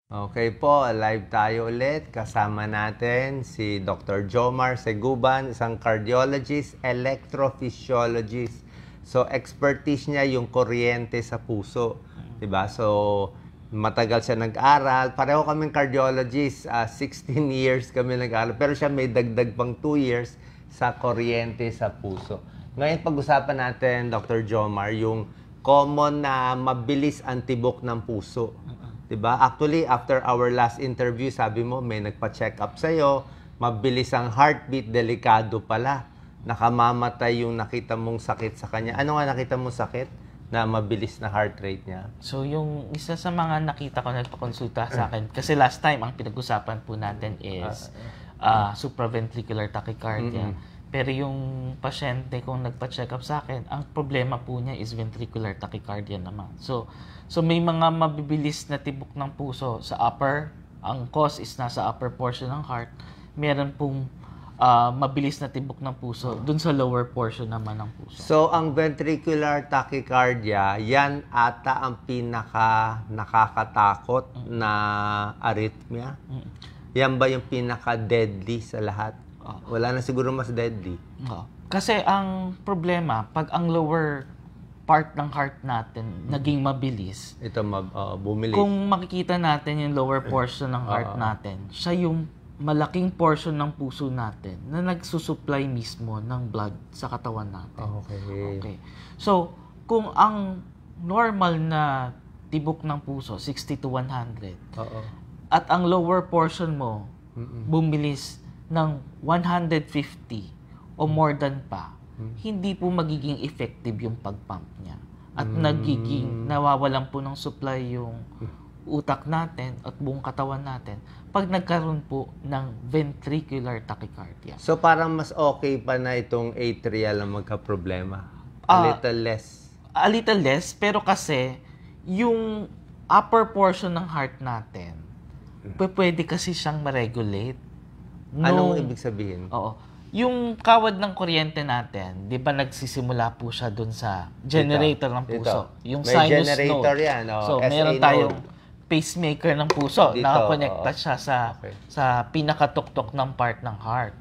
Okay po, live tayo ulit. Kasama natin si Dr. Jomar Seguban, isang cardiologist, electrophysiologist. So, expertise niya yung kuryente sa puso. 'Di ba? So, matagal siya nag-aral. Pareho kaming cardiologist. 16 years kami nag-aral. Pero siya may dagdag pang 2 years sa kuryente sa puso. Ngayon, pag-usapan natin, Dr. Jomar, yung common na mabilis ang tibok ng puso. Diba? Actually, after our last interview, sabi mo, may nagpa-check up sa'yo, mabilis ang heartbeat, delikado pala. Nakamamatay yung nakita mong sakit sa kanya. Ano nga nakita mong sakit na mabilis na heart rate niya? So, yung isa sa mga nakita ko nagpakonsulta sa akin, kasi last time, ang pinag-usapan po natin is supraventricular tachycardia. Pero yung pasyente kung nagpa-check up sa akin, ang problema po niya is ventricular tachycardia naman. So may mga mabibilis na tibok ng puso sa upper, ang cause is nasa upper portion ng heart. Meron pong mabilis na tibok ng puso dun sa lower portion naman ng puso. So, ang ventricular tachycardia, yan ata ang pinaka nakakatakot na arrhythmia? Yan ba yung pinaka-deadly sa lahat? Wala na siguro mas deadly. Kasi ang problema, pag ang lower part ng heart natin naging mabilis, Ito bumilis. kung makikita natin yung lower portion ng heart natin, siya yung malaking portion ng puso natin na nagsusupply mismo ng blood sa katawan natin. Okay. So, kung ang normal na tibok ng puso, 60 to 100, at ang lower portion mo bumilis ng 150 o more than pa, hindi po magiging effective yung pag-pump niya. At nawawalan po ng supply yung utak natin at buong katawan natin pag nagkaroon po ng ventricular tachycardia. So, parang mas okay pa na itong atrial ang magka-problema? A little less? A little less, pero kasi yung upper portion ng heart natin, pwede kasi siyang ma-regulate. Anong ibig sabihin? Oo. Yung kawad ng kuryente natin, di ba nagsisimula po siya dun sa generator ng puso? Yung may sinus generator node. yan. So, SA meron node. tayong pacemaker ng puso. Dito, Nakakonekta siya sa pinakatuktok ng part ng heart.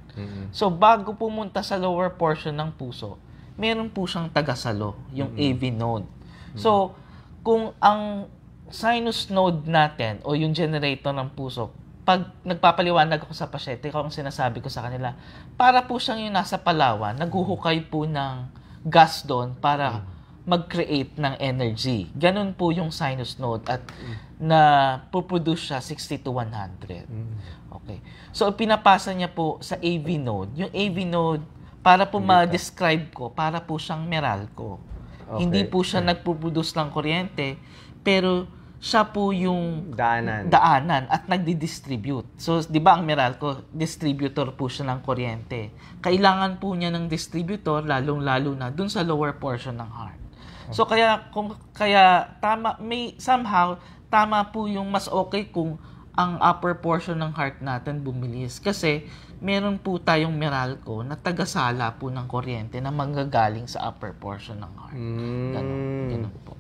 So, bago pumunta sa lower portion ng puso, meron po siyang tagasalo, yung AV node. So, kung ang sinus node natin o yung generator ng puso, pag nagpapaliwanag ako sa pasyente, kung sinasabi ko sa kanila, para po siyang yung nasa Palawan, naghuhukay po ng gas doon para mag-create ng energy. Ganun po yung sinus node at na puproduce siya 60 to 100. Okay. So, pinapasa niya po sa AV node. Yung AV node, para po ma-describe ko, para po siyang Meralco. Okay. Hindi po siya nagpuproduce ng kuryente, pero siya po yung daanan at nagdi-distribute. So, di ba ang Meralco, distributor po siya ng kuryente. Kailangan po niya ng distributor, lalong-lalo na dun sa lower portion ng heart. So, tama po yung mas okay kung ang upper portion ng heart natin bumilis. Kasi, meron po tayong Meralco na tagasala po ng kuryente na manggagaling sa upper portion ng heart. Ganun po.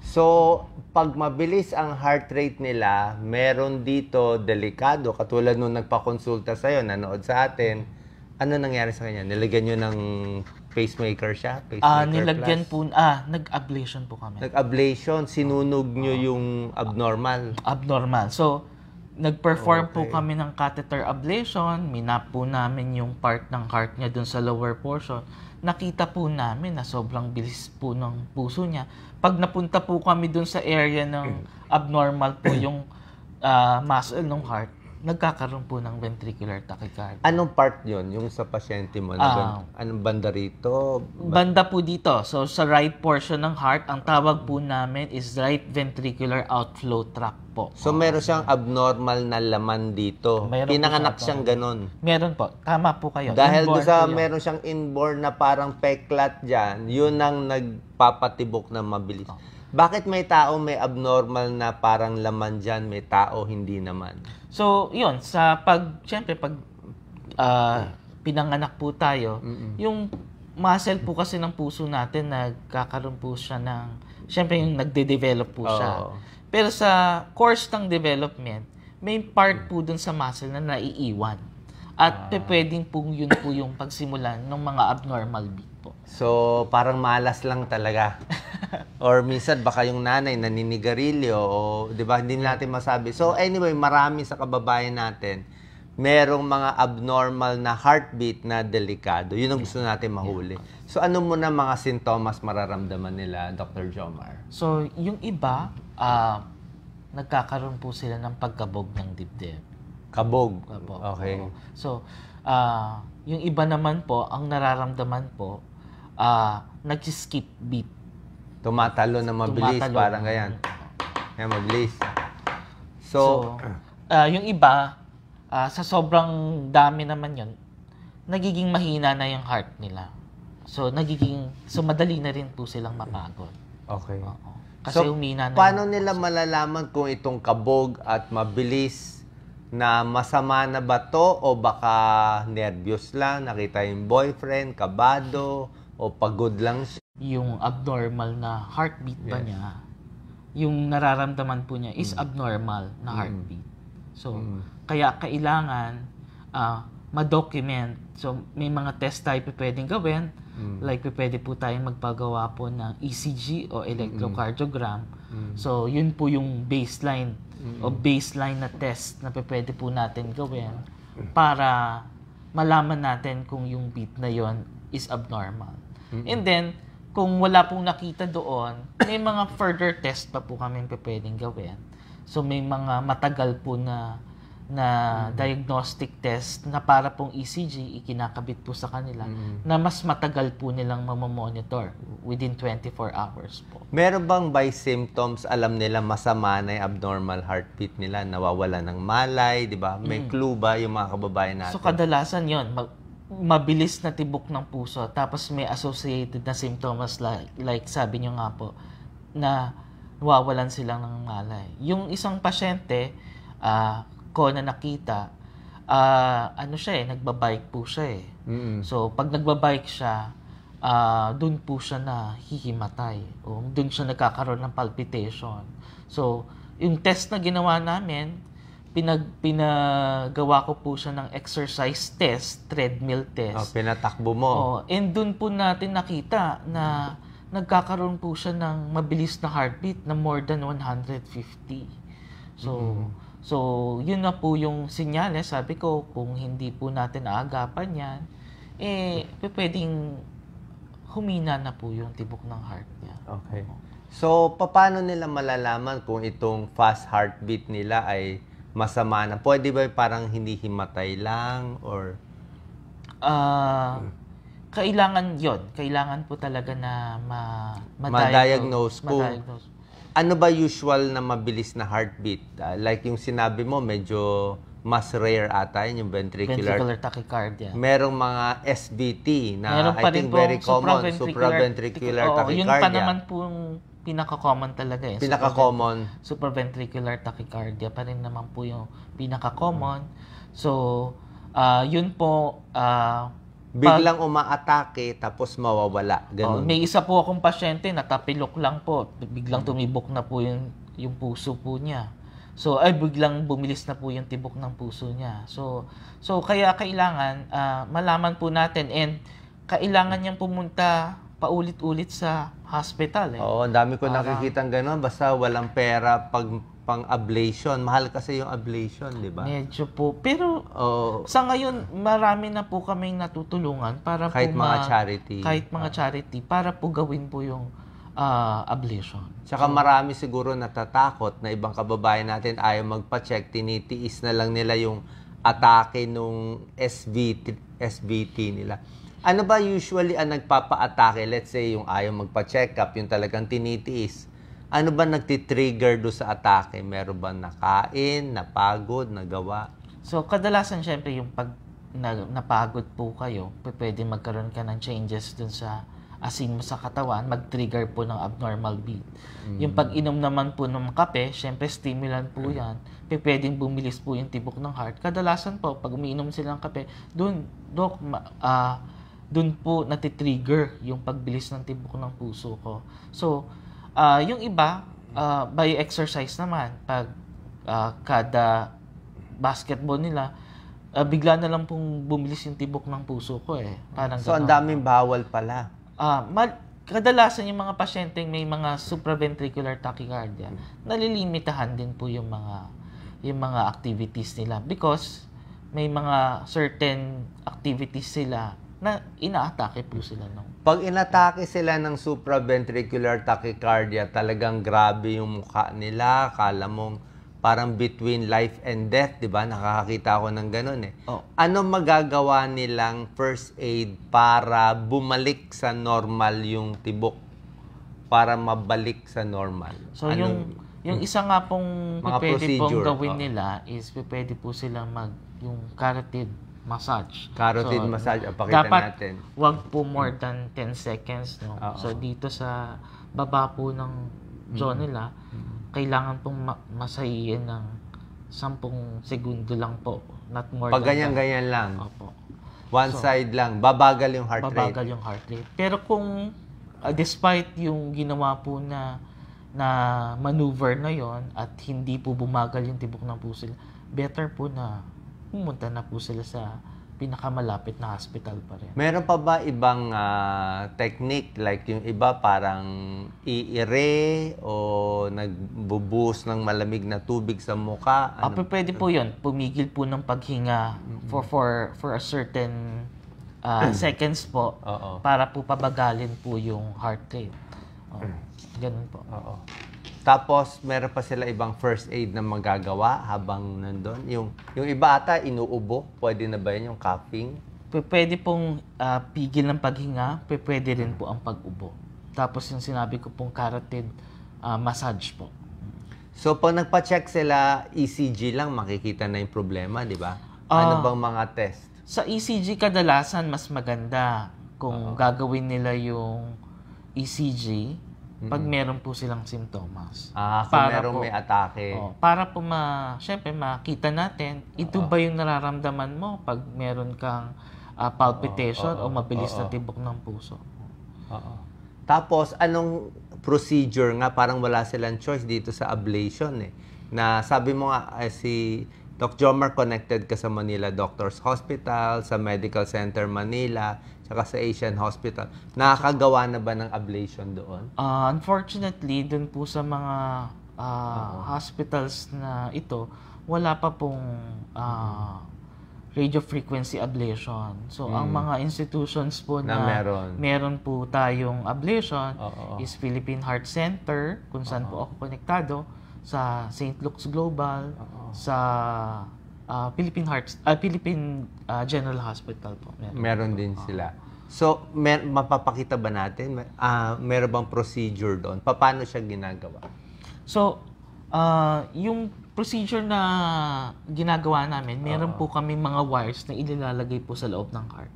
So, pag mabilis ang heart rate nila, meron dito delikado. Katulad nung nagpakonsulta sa'yo, nanood sa atin, ano nangyari sa kanya? Nilagyan nyo ng pacemaker siya? Nilagyan po, nag-ablation po kami. Nag-ablation? Sinunog nyo yung abnormal? Abnormal. So, nag-perform po kami ng catheter ablation. Minap po namin yung part ng heart niya dun sa lower portion. Nakita po namin na sobrang bilis po ng puso niya. Pag napunta po kami dun sa area ng abnormal po yung muscle ng heart, nagkakaroon po ng ventricular tachycardia. Anong part yun? Yung sa pasyente mo? Anong banda rito? Banda po dito. So, sa right portion ng heart, ang tawag po namin is right ventricular outflow tract po. So, meron siyang abnormal na laman dito. Pinanganak siyang ganun. Meron po. Tama po kayo. Dahil doon sa meron siyang inborn na parang peklat dyan, yun ang nagpapatibok na mabilis. Bakit may tao may abnormal na parang laman dyan, may tao hindi naman? So, yun. Siyempre, pag pinanganak po tayo, yung muscle po kasi ng puso natin, nagkakaroon po siya ng, siyempre yung nagde-develop po siya. Pero sa course ng development, may part po dun sa muscle na naiiwan. At pwedeng po yun po yung pagsimulan ng mga abnormal beat po. So, parang malas lang talaga. Or minsan baka yung nanay naninigarilyo o 'di ba hindi natin masabi. So anyway, marami sa kababayan natin merong mga abnormal na heartbeat na delikado. Yun ang gusto natin mahuli. So ano muna mga sintomas mararamdaman nila, Dr. Jomar? So yung iba, nagkakaroon po sila ng pagkabog ng dibdib. Kabog. Okay. Oo. So yung iba naman po, ang nararamdaman po, nag-skip beat. Tumatalo na mabilis, parang ganyan. Kaya mabilis. So yung iba, sa sobrang dami naman yun, nagiging mahina na yung heart nila. So madali na rin po silang mapagod. Okay. Oo. Kasi humina na. Paano nila malalaman kung itong kabog at mabilis na masama na ba to o baka nervyos lang, nakita yung boyfriend, kabado, o pagod lang siya? Yung abnormal na heartbeat ba niya, yung nararamdaman po niya is abnormal na heartbeat. So, kaya kailangan ma-document. So, may mga test tayo pwedeng gawin. Like, pwede po tayong magpagawa po ng ECG o electrocardiogram. So, yun po yung baseline o baseline na test na pwede po natin gawin para malaman natin kung yung beat na yon is abnormal. And then, kung wala pong nakita doon, may mga further test pa po kami pwedeng gawin. So, may mga matagal po na diagnostic test na para pong ECG, ikinakabit po sa kanila, na mas matagal po nilang mamamonitor within 24 hours po. Meron bang by symptoms, alam nila masama na yung abnormal heartbeat nila, nawawala ng malay, di ba? May clue ba yung mga kababayan natin? So, kadalasan yon mabilis na tibok ng puso, tapos may associated na symptoms like sabi nyo nga po, na nawawalan silang ng malay. Yung isang pasyente, ko na nakita, ano siya nagbabike po siya So, pag nagbabike siya, dun po siya na hihimatay. O dun siya nagkakaroon ng palpitation. So, yung test na ginawa namin, pinagawa ko po siya ng exercise test, treadmill test. Pinatakbo mo. And dun po natin nakita na nagkakaroon po siya ng mabilis na heartbeat na more than 150. So, yun na po yung sinyales. Sabi ko, kung hindi po natin aagapan yan, pwedeng humina na po yung tibok ng heart niya. Okay. So, paano nila malalaman kung itong fast heartbeat nila ay masama na? Pwede ba parang hindi himatay lang or kailangan yon. Kailangan po talaga na ma-diagnose kung ano ba usual na mabilis na heartbeat? Like yung sinabi mo, medyo mas rare ata yun, yung ventricular tachycardia. Merong mga SVT na meron I think very common, supraventricular tachycardia. Yun pa naman po yung pinaka-common talaga Pinaka-common. Supraventricular tachycardia pa rin naman po yung pinaka-common. So, yun po, biglang umaatake tapos mawawala. Ganun. May isa po akong pasyente na tapilok lang po. Biglang tumibok na po yung puso po niya. So, biglang bumilis na po yung tibok ng puso niya. So kaya kailangan malaman po natin and kailangan niyang pumunta paulit-ulit sa hospital. Oo, ang dami ko nakikitang gano'n. Basta walang pera pang-ablation. Mahal kasi yung ablation, di ba? Medyo po. Pero sa ngayon, marami na po kaming natutulungan para kahit po mga charity. Kahit mga charity para po gawin po yung ablation. Tsaka marami siguro natatakot na ibang kababayan natin ayaw magpa-check, tinitiis na lang nila yung atake nung SVT nila. Ano ba usually ang nagpapa-atake? Let's say yung ayaw magpa-check up, yung talagang tinitiis. Ano ba nagtitrigger do sa atake? Meron ba nakain, napagod, nagawa? So, kadalasan syempre yung pag napagod po kayo, pwede magkaroon ka ng changes dun sa asin mo sa katawan, mag-trigger po ng abnormal beat. Yung pag-inom naman po ng kape, syempre stimulant po yan. Pwedeng bumilis po yung tibok ng heart. Kadalasan po, pag umiinom sila ng kape, dun po natitrigger yung pagbilis ng tibok ng puso ko. So, yung iba, by exercise naman, pag kada basketball nila, bigla na lang pong bumilis yung tibok ng puso ko eh. Parang So, ang daming bawal pala. Kadalasan yung mga pasyenteng may mga supraventricular tachycardia, nalilimitahan din po yung mga activities nila because may mga certain activities sila na inaatake po sila nung. Pag inatake sila ng supraventricular tachycardia, talagang grabe yung mukha nila. Kala mong parang between life and death, di ba? Nakakakita ako ng ganun eh. Oh. Ano magagawa nilang first aid para bumalik sa normal yung tibok? Para mabalik sa normal? So yung isa nga pong mga pwede pong procedure, gawin nila is pwede po sila yung carotid massage. Carotid massage, pakita dapat natin. Wag po more than 10 seconds. No? So dito sa baba po ng jaw nila, kailangan pong masahihin ng 10 segundo lang po. Not more Pag than ganyan-ganyan lang. Opo. One side lang. Babagal yung heart rate. Babagal yung heart rate. Pero kung despite yung ginawa po na maneuver na yon at hindi po bumagal yung tibok ng puso, better po na pumunta na po sila sa pinakamalapit na hospital pa rin. Meron pa ba ibang technique? Like yung iba parang iire o nagbubuhos ng malamig na tubig sa mukha? Pwede po yun. Pumigil po ng paghinga for a certain seconds po para po pabagalin po yung heart rate. Ganun po. Tapos, meron pa sila ibang first aid na magagawa habang nandun. Yung iba ata, inuubo. Pwede na ba yun yung coughing? Pwede pong pigil ng paghinga. Pwede rin po ang pag-ubo. Tapos yung sinabi ko pong carotid massage po. So, pag nagpa-check sila, ECG lang, makikita na yung problema, di ba? Ano bang mga test? Sa ECG, kadalasan mas maganda kung gagawin nila yung ECG pag meron po silang simptomas. Kung meron may atake. Para po syempre makita natin, ito ba yung nararamdaman mo pag meron kang palpitation o mabilis na tibok ng puso. Tapos, anong procedure nga? Parang wala silang choice dito sa ablation eh. Na sabi mo nga, si Doc Jomar connected ka sa Manila Doctors Hospital, sa Medical Center Manila, saka sa Asian Hospital. Nakakagawa na ba ng ablation doon? Unfortunately, doon po sa mga hospitals na ito, wala pa pong radiofrequency ablation. So, ang mga institutions po na meron po tayong ablation is Philippine Heart Center, kung saan po ako konektado, sa St. Luke's Global, sa Philippine General Hospital po. Meron din sila. So, mapapakita ba natin? Meron bang procedure doon? Paano siya ginagawa? So, yung procedure na ginagawa namin, meron po kami mga wires na inilalagay po sa loob ng heart.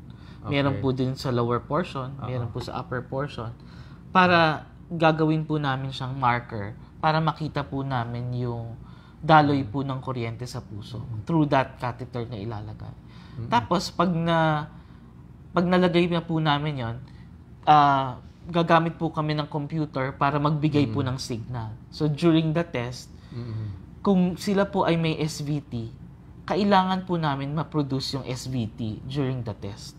Meron po din sa lower portion, meron po sa upper portion, para gagawin po namin siyang marker para makita po namin yung daloy po ng kuryente sa puso through that catheter na ilalagay. Tapos, pag nalagay na po namin yon, gagamit po kami ng computer para magbigay po ng signal. So, during the test, kung sila po ay may SVT, kailangan po namin ma-produce yung SVT during the test.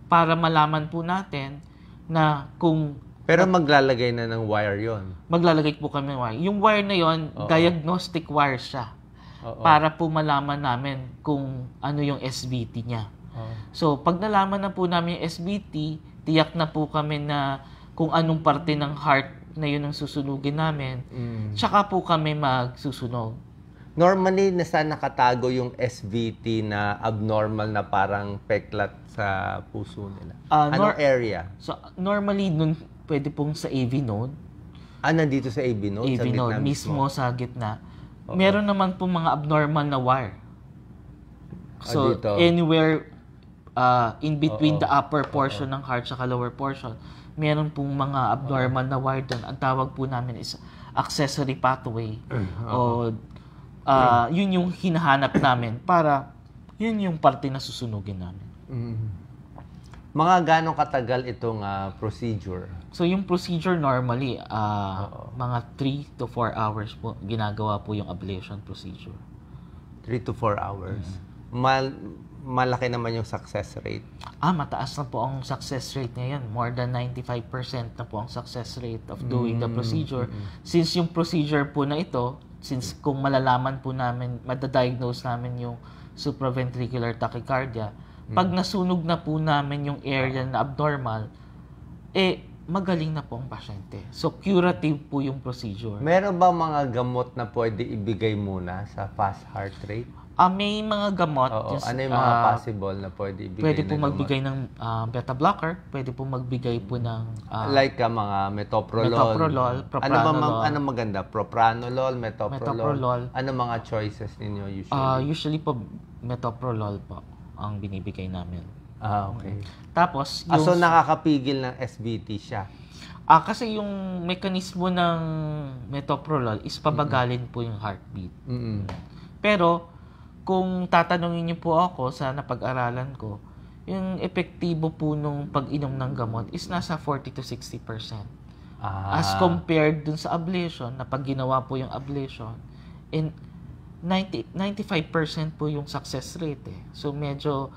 Para malaman po natin na kung... Pero maglalagay na ng wire yon. Maglalagay po kami ng wire. Yung wire na yon, diagnostic wire siya. Para po malaman namin kung ano yung SVT niya. So, pag nalaman na po namin yung SVT, tiyak na po kami na kung anong parte ng heart na yun ang susunugin namin, tsaka po kami magsusunog. Normally, nasaan nakatago yung SVT na abnormal na parang peklat sa puso nila? Anong area? So, normally, pwede pong sa AV node. Nandito sa AV node? AV node, mismo sa gitna. Meron naman po mga abnormal na wire. So, anywhere in between the upper portion ng heart sa lower portion, meron pong mga abnormal na wire doon. Ang tawag po namin is accessory pathway. Yun yung hinahanap namin para yun yung parte na susunugin namin. Mga ganong katagal itong procedure? So, yung procedure normally, mga 3 to 4 hours po, ginagawa po yung ablation procedure. 3 to 4 hours. Malaki naman yung success rate. Mataas na po ang success rate ngayon. More than 95% na po ang success rate of doing the procedure. Since yung procedure po na ito, since kung malalaman po namin, madadiagnose namin yung supraventricular tachycardia, pag nasunog na po namin yung area na abnormal, magaling na po ang pasyente. So, curative po yung procedure. Meron ba mga gamot na pwede ibigay muna sa fast heart rate? May mga gamot. Ano yung mga possible na pwede ibigay Pwede na po gamot? magbigay ng beta blocker. Pwede po magbigay po ng like mga metoprolol. Metoprolol, propranolol. Ano maganda? Propranolol, metoprolol. Metoprolol. Ano mga choices ninyo usually? Usually po, metoprolol po ang binibigay namin. Okay. Tapos, So nakakapigil ng SVT siya? Kasi yung mekanismo ng metoprolol is pabagalin po yung heartbeat. Pero, kung tatanungin niyo po ako sa napag-aralan ko, yung epektibo po nung pag-inom ng gamot is nasa 40 to 60%. As compared dun sa ablation, na pag ginawa po yung ablation, 95% po yung success rate. So, medyo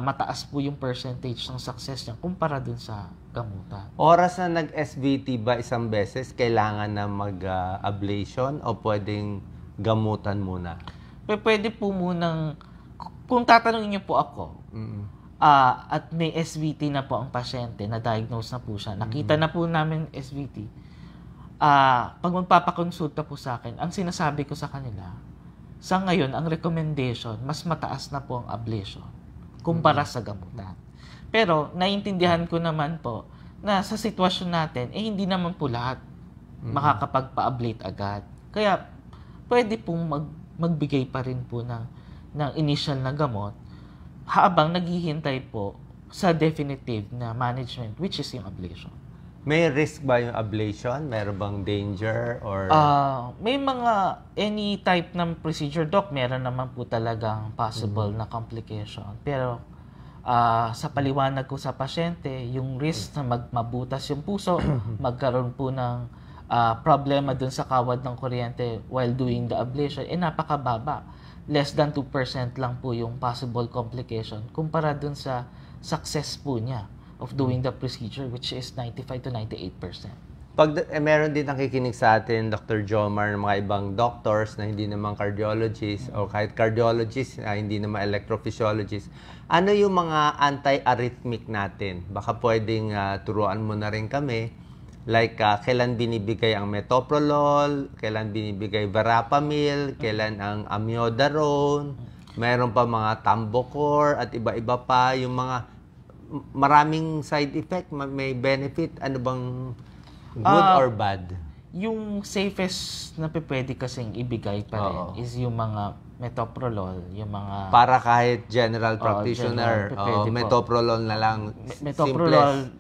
mataas po yung percentage ng success niya kumpara dun sa gamutan. Oras na nag-SVT ba isang beses, kailangan na mag-ablation o pwedeng gamutan muna? Pwede po munang, kung tatanungin niyo po ako, at may SVT na po ang pasyente, na-diagnose na po siya, nakita na po namin SVT, pag magpapakonsulta po sa akin, ang sinasabi ko sa kanila, sa ngayon, ang recommendation, mas mataas na po ang ablation kumpara sa gamutan. Pero, naiintindihan ko naman po na sa sitwasyon natin, hindi naman po lahat makakapagpa-ablate agad. Kaya, pwede pong magbigay pa rin po ng initial na gamot habang naghihintay po sa definitive na management, which is yung ablation. May risk ba yung ablation? Meron bang danger? Or May mga, any type ng procedure, doc, meron naman po talagang possible na complication. Pero, sa paliwanag ko sa pasyente, yung risk na mabutas yung puso, magkaroon po ng problema dun sa kawad ng kuryente while doing the ablation, napakababa. Less than 2% lang po yung possible complication kumpara dun sa success po niya of doing the procedure, which is 95 to 98%. Meron din nakikinig sa atin, Dr. Jomar, ng mga ibang doctors na hindi naman cardiologist o kahit cardiologist, hindi naman electrophysiologist. Ano yung mga anti-arrhythmic natin? Baka pwedeng turuan mo na rin kami. Like, kailan binibigay ang metoprolol, kailan binibigay verapamil, kailan ang amiodarone, meron pa mga Tambocor at iba-iba pa, yung mga maraming side effect, may benefit. Ano bang good or bad? Yung safest na pwede kasing ibigay pa rin is yung mga metoprolol, yung mga... Para kahit general practitioner, metoprolol na lang. Metoprolol,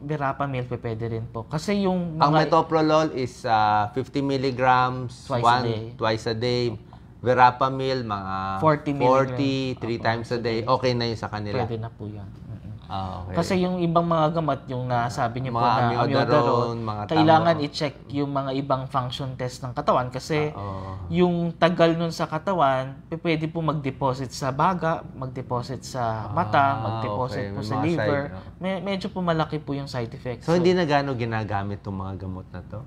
verapamil, pwede rin po. Kasi yung mga... Ang metoprolol is 50 milligrams twice a day. Verapamil, mga 40 3 times a day. Okay na yun sa kanila. Pwede na po yan. Okay. Kasi yung ibang mga gamot, yung nasabi niyo po na amiodarone, kailangan i-check yung mga ibang function test ng katawan kasi yung tagal nun sa katawan, pwede po mag-deposit sa baga, mag-deposit sa mata, mag-deposit po sa liver. Medyo po malaki po yung side effects. So, hindi na gano'n ginagamit itong mga gamot na to?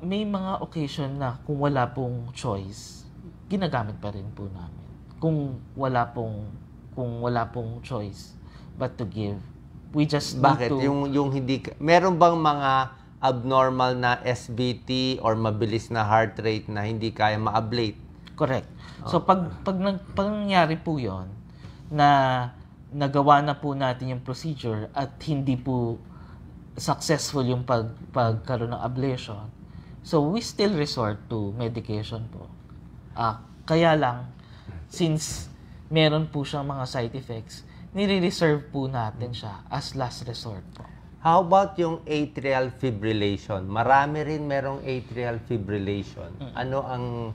May mga occasion na kung wala pong choice, ginagamit pa rin po namin. Kung wala pong choice but to give. We just Bakit? need to... Yung hindi... Meron bang mga abnormal na SVT or mabilis na heart rate na hindi kaya ma-ablate? Correct. So, pag nangyari po yon na nagawa na po natin yung procedure at hindi po successful yung pagkaroon ng ablation, so we still resort to medication po. Kaya lang, since meron po siyang mga side effects, nire-reserve po natin siya as last resort po. How about yung atrial fibrillation? Marami rin merong atrial fibrillation. Ano ang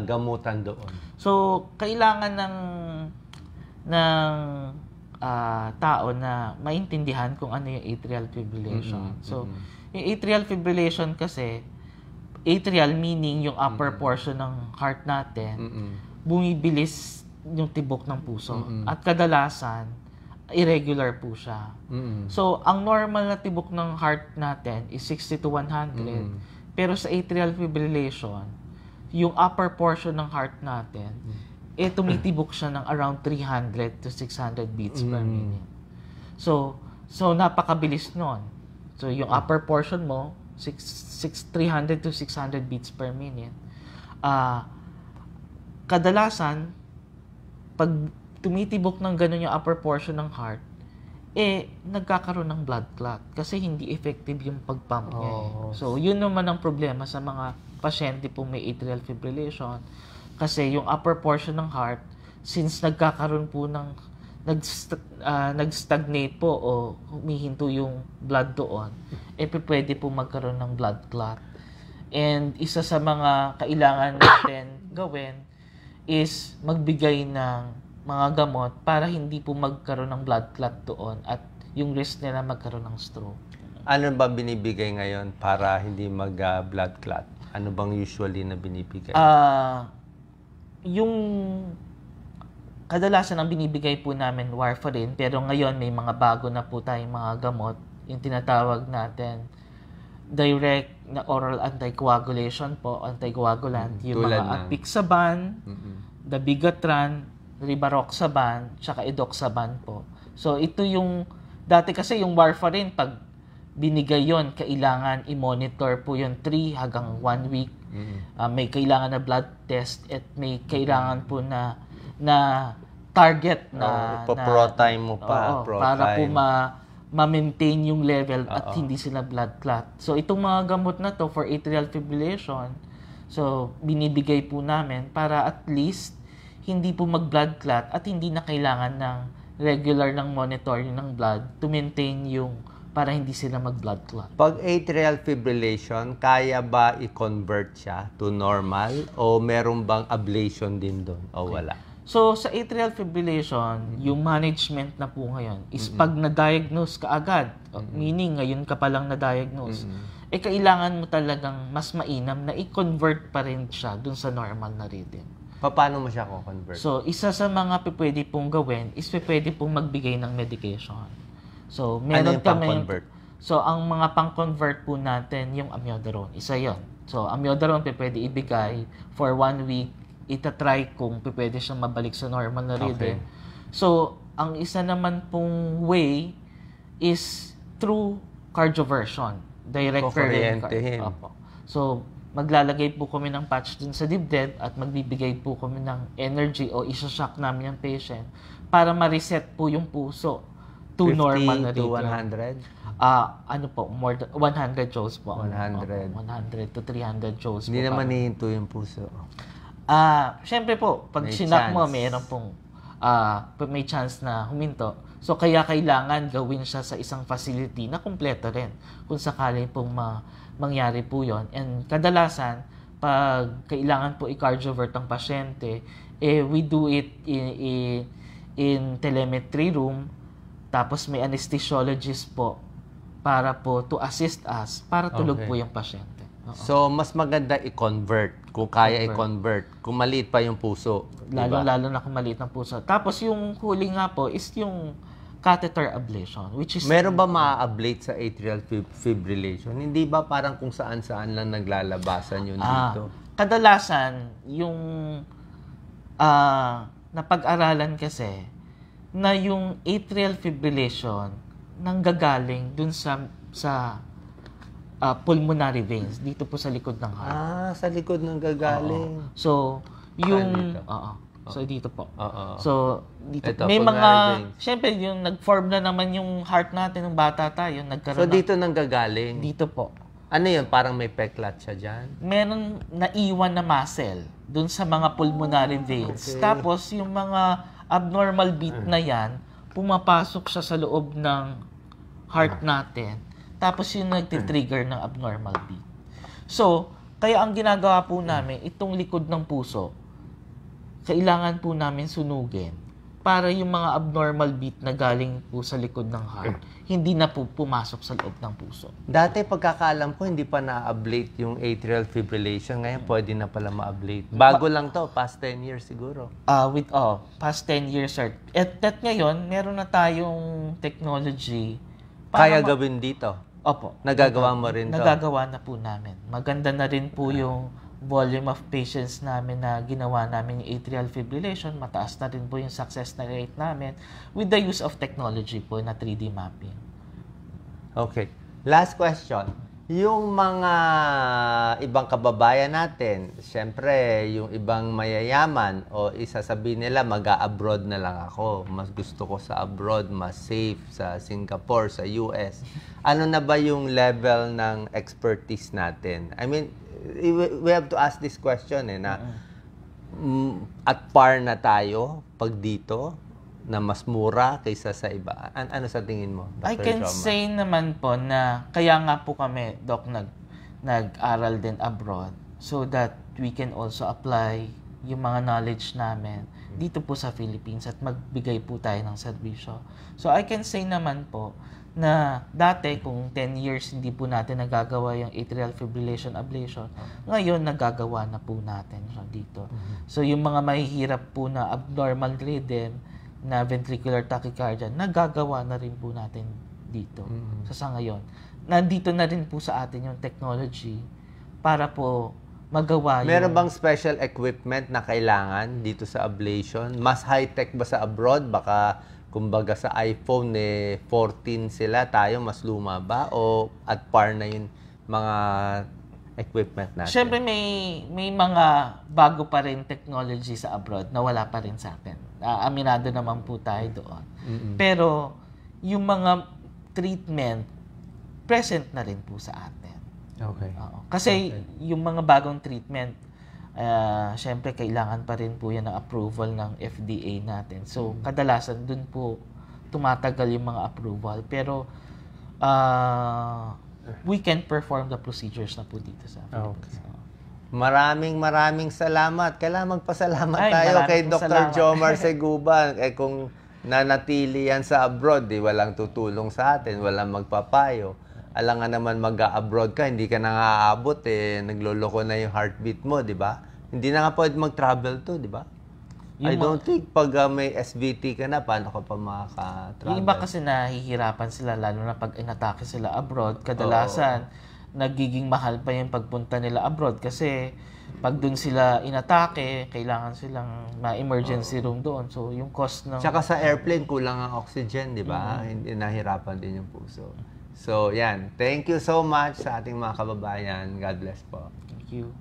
gamutan doon? So, kailangan ng tao na maintindihan kung ano yung atrial fibrillation. So, yung atrial fibrillation kasi, atrial meaning yung upper portion ng heart natin, bumibilis yung tibok ng puso. At kadalasan, irregular po siya. So, ang normal na tibok ng heart natin is 60 to 100. Pero sa atrial fibrillation, yung upper portion ng heart natin, tumitibok siya ng around 300 to 600 beats per minute. So napakabilis nun. So, yung upper portion mo, 300 to 600 beats per minute. Kadalasan, pag tumitibok ng ganun yung upper portion ng heart, nagkakaroon ng blood clot kasi hindi effective yung pagpump niya. So, yun naman ang problema sa mga pasyente po may atrial fibrillation. Kasi yung upper portion ng heart, since nagkakaroon po ng nag-stagnate po o humihinto yung blood doon, pwede po magkaroon ng blood clot. And isa sa mga kailangan natin gawin is magbigay ng mga gamot para hindi po magkaroon ng blood clot doon at yung risk nila magkaroon ng stroke. Ano ba binibigay ngayon para hindi mag-blood clot? Ano bang usually na binibigay? Yung kadalasan ang binibigay po namin warfarin, pero ngayon may mga bago na po tayong mga gamot, yung tinatawag natin direct na oral anticoagulation po, anticoagulant, yung mga apixaban, dabigatran, rivaroxaban, tsaka edoxaban po. So ito yung, dati kasi yung warfarin, pag binigay yon, kailangan i-monitor po yung 3 hanggang 1 week. May kailangan na blood test at may kailangan po na target na pro-time mo pa. Para po ma-maintain yung level at hindi sila blood clot. So itong mga gamot na to for atrial fibrillation, so binibigay po namin para at least hindi po mag-blood clot at hindi na kailangan ng regular ng monitoring ng blood to maintain yung para hindi sila mag-blood clot. Pag atrial fibrillation, kaya ba i-convert siya to normal o meron bang ablation din doon o wala? So, sa atrial fibrillation, yung management na po ngayon is pag na-diagnose ka agad, meaning ngayon ka palang na-diagnose, kailangan mo talagang mas mainam na i-convert pa rin siya dun sa normal na rhythm. Paano mo siya ko-convert? So, isa sa mga pwede pong gawin is pwede pong magbigay ng medication. So, meron pang-convert? So, ang mga pang-convert po natin, yung amiodarone, isa yon. So, amiodarone pwede ibigay for 1 week, itatry kung pwede siyang mabalik sa normal na rhythm. So, ang isa naman pong way is through cardioversion. Direct kukuryentehin. So, maglalagay po kami ng patch dun sa dibdib at magbibigay po kami ng energy o isa-shock namin yung patient para ma-reset po yung puso to normal na rhythm. 50 to 100? Ano po, more than 100 joules po. 100. 100 to 300 joules Hindi po. naman hihinto yung puso. Syempre po, pag May sinak mo, chance. mayroon pong may chance na huminto. So, kaya kailangan gawin siya sa isang facility na kumpleto rin kung sakali pong mangyari po yon. And kadalasan, pag kailangan po i-cardiovert ang pasyente, we do it in telemetry room. Tapos may anesthesiologist po para po to assist us para tulog po yung pasyente. So, mas maganda i-convert kung kaya i-convert. Kung maliit pa yung puso. Lalo na kung maliit ng puso. Tapos yung huli nga po is yung catheter ablation, which is... Meron ba ma-ablate sa atrial fibrillation? Hindi ba parang kung saan-saan lang naglalabasan yun dito? Kadalasan, yung napag-aralan kasi na yung atrial fibrillation nanggagaling dun sa pulmonary veins dito po sa likod ng heart. Sa likod ng gagaling. So, yung Dito? So dito po. Oo. So dito Ito, may pulmonary mga veins. syempre yung nag-form na naman yung heart natin ng bata tayo, So, nagkaroon dito nang gagaling? dito po. Ano yun? Parang may peklat siya dyan? Meron naiwan na muscle dun sa mga pulmonary veins. Okay. Tapos yung mga abnormal beat na yan, pumapasok siya sa loob ng heart natin. Tapos yung nagtitrigger ng abnormal beat. So, kaya ang ginagawa po namin, itong likod ng puso, kailangan po namin sunugin para yung mga abnormal beat na galing po sa likod ng heart, hindi na po pumasok sa loob ng puso. Dati, pagkakaalam ko, hindi pa na-ablate yung atrial fibrillation. Ngayon, pwede na pala ma-ablate. Bago lang to, past 10 years siguro. Past 10 years, sir. At ngayon, meron na tayong technology. Kaya gawin dito? Opo. Nagagawa mo rin to? Nagagawa na po namin. Maganda na rin po yung volume of patients namin na ginawa namin yung atrial fibrillation. Mataas na rin po yung success rate namin with the use of technology po na 3D mapping. Okay. Last question. Yung mga ibang kababayan natin, syempre, yung ibang mayayaman o isasabihin nila, mag-a-abroad na lang ako. Mas gusto ko sa abroad, mas safe sa Singapore, sa US. Ano na ba yung level ng expertise natin? I mean, we have to ask this question na at par na tayo pag dito na mas mura kaysa sa iba. Ano sa tingin mo, Dr. I can Jomar? say naman po na kaya nga po kami, Doc, nag-aral din abroad so that we can also apply yung mga knowledge namin dito po sa Philippines at magbigay po tayo ng serbisyo. So I can say naman po na dati kung 10 years hindi po natin nagagawa yung atrial fibrillation ablation, ngayon nagagawa na po natin siya dito. So yung mga mahihirap po na abnormal rhythm, na ventricular tachycardia, nagagawa na rin po natin dito sa ngayon. Nandito na rin po sa atin yung technology para po magawa yung... Meron bang special equipment na kailangan dito sa ablation? Mas high-tech ba sa abroad? Baka, kumbaga sa iPhone, 14 sila, tayo mas luma ba? O at par na yung mga equipment natin? Siyempre may mga bago pa rin technology sa abroad na wala pa rin sa atin. Aminado naman po tayo doon. Pero yung mga treatment present na rin po sa atin. Okay. Kasi yung mga bagong treatment, siyempre kailangan pa rin po yan ng approval ng FDA natin. So kadalasan dun po tumatagal yung mga approval. Pero we can perform the procedures na po dito sa Philippines. Okay. Maraming salamat. Kailangan magpasalamat tayo kay Dr. salamat. Jomar Seguban. Kung nanatili yan sa abroad, walang tutulong sa atin, walang magpapayo. Alam nga naman mag-abroad ka, hindi ka na nga aabot, nagloloko na yung heartbeat mo, di ba? Hindi na nga pwede mag-travel to, di ba? I don't think pag may SVT ka na, paano ka pa makaka-travel? Yung iba kasi nahihirapan sila, lalo na pag inatake sila abroad, kadalasan, nagiging mahal pa yung pagpunta nila abroad kasi pag dun sila inatake, kailangan silang ma-emergency room doon. So, yung cost ng... Tsaka sa airplane, kulang ang oxygen, di ba? Hindi nahirapan din yung puso. So, yan. Thank you so much sa ating mga kababayan. God bless po. Thank you.